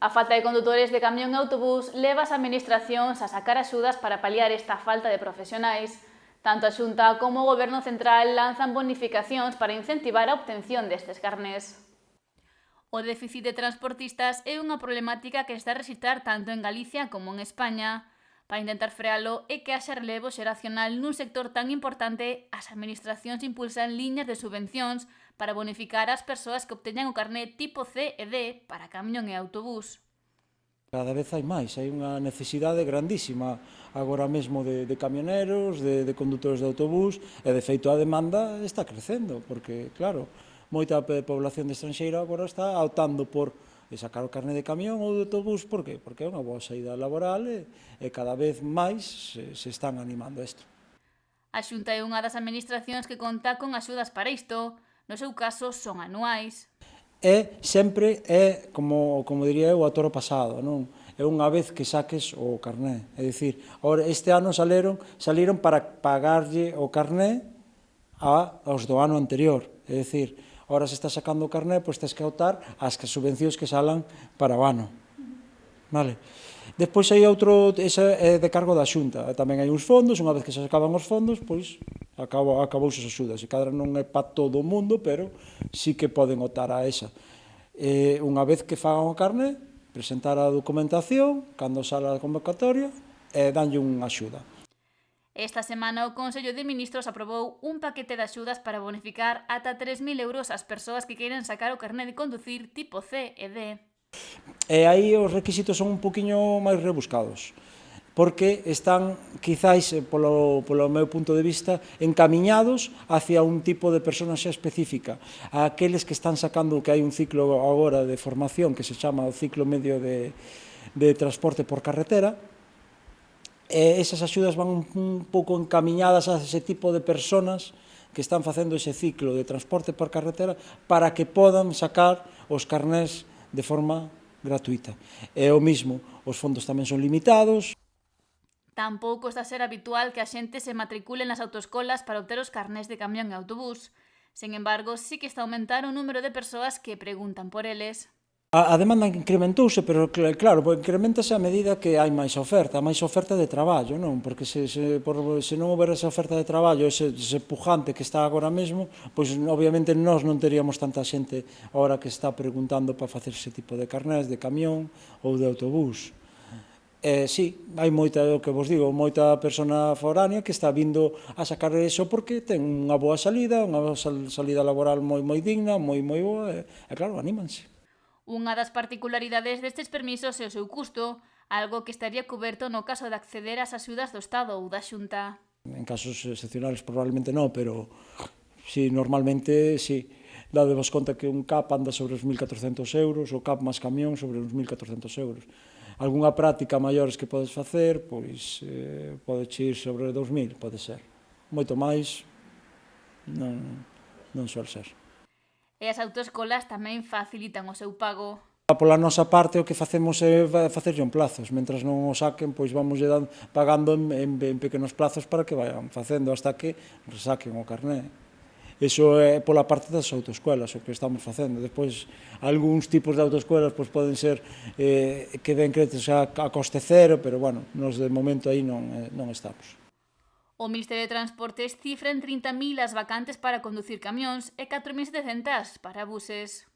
A falta de condutores de camión e autobús leva as administracións a sacar axudas para paliar esta falta de profesionais. Tanto a Xunta como o Goberno Central lanzan bonificacións para incentivar a obtención destes carnés. O déficit de transportistas é unha problemática que está a rexistrar tanto en Galicia como en España. Para intentar frealo e que haxa relevo xeracional nun sector tan importante, as administracións impulsan liñas de subvencións para bonificar as persoas que obteñan o carné tipo C e D para camión e autobús. Cada vez hai máis, hai unha necesidade grandísima agora mesmo de camioneros, de condutores de autobús, e de feito a demanda está crecendo, porque, claro, moita población de estranxeira agora está optando por sacar o carné de camión ou de autobús, por qué? Porque é unha boa saída laboral e cada vez máis se están animando a isto. A Xunta é unha das administracións que conta con axudas para isto, no seu caso son anuais. Sempre como diría eu, a toro pasado, non? É unha vez que saques o carné, é dicir, este ano saliron para pagarlle o carné aos do ano anterior, é dicir, ora se está sacando o carné, pois tens que optar ás subvencións que salan para o ano, vale? Despois hai outro, esa é de cargo da Xunta, tamén hai uns fondos, unha vez que se acaban os fondos, pois acabouse as axudas, e cadra non é para todo o mundo, pero sí que poden optar a esa. Unha vez que fagan o carné, presentar a documentación, cando sala a convocatoria, e danlle unha axuda. Esta semana o Consello de Ministros aprobou un paquete de axudas para bonificar ata 3.000 euros ás persoas que queiran sacar o carné de conducir tipo C e D. E aí os requisitos son un poquinho máis rebuscados, porque están, quizáis, polo meu punto de vista, encamiñados hacia un tipo de persona xa específica. Aqueles que están sacando, que hai un ciclo agora de formación que se chama o ciclo medio de transporte por carretera, e esas axudas van un pouco encamiñadas a ese tipo de personas que están facendo ese ciclo de transporte por carretera para que podan sacar os carnés de forma gratuita. É o mismo, os fondos tamén son limitados. Tampouco está a ser habitual que a xente se matricule nas autoescolas para obter os carnés de camión e autobús. Sen embargo, sí que está a aumentar o número de persoas que preguntan por eles. A demanda incrementouse, pero claro, incrementase a medida que hai máis oferta de traballo, non? Porque se non houbera esa oferta de traballo, ese pujante que está agora mesmo, pois obviamente nós non teríamos tanta xente agora que está preguntando para facer ese tipo de carnés de camión ou de autobús. Sí, hai moita, o que vos digo, moita persona foránea que está vindo a sacar eso porque ten unha boa salida laboral moi digna, moi boa, e claro, anímanse. Unha das particularidades destes permisos é o seu custo, algo que estaría coberto no caso de acceder ás axudas do Estado ou da Xunta. En casos excepcionales probablemente non, pero sí, normalmente sí. Dadevos conta que un CAP anda sobre os 1.400 euros, o CAP máis camión sobre os 1.400 euros. Algúnha práctica maiores que podes facer, pois pode ir sobre 2.000, pode ser. Moito máis non suele ser. E as autoescolas tamén facilitan o seu pago. Pola nosa parte o que facemos é facerlle en plazos, mentras non o saquen, pois vamos pagando en pequenos plazos para que vayan facendo hasta que saquen o carné. Iso é pola parte das autoescolas, o que estamos facendo. Despois, algúns tipos de autoescolas pois poden ser que den créditos a coste cero, pero, bueno, nos de momento aí non estamos. O Ministerio de Transportes cifra en 30.000 as vacantes para conducir camións e 4.700 para buses.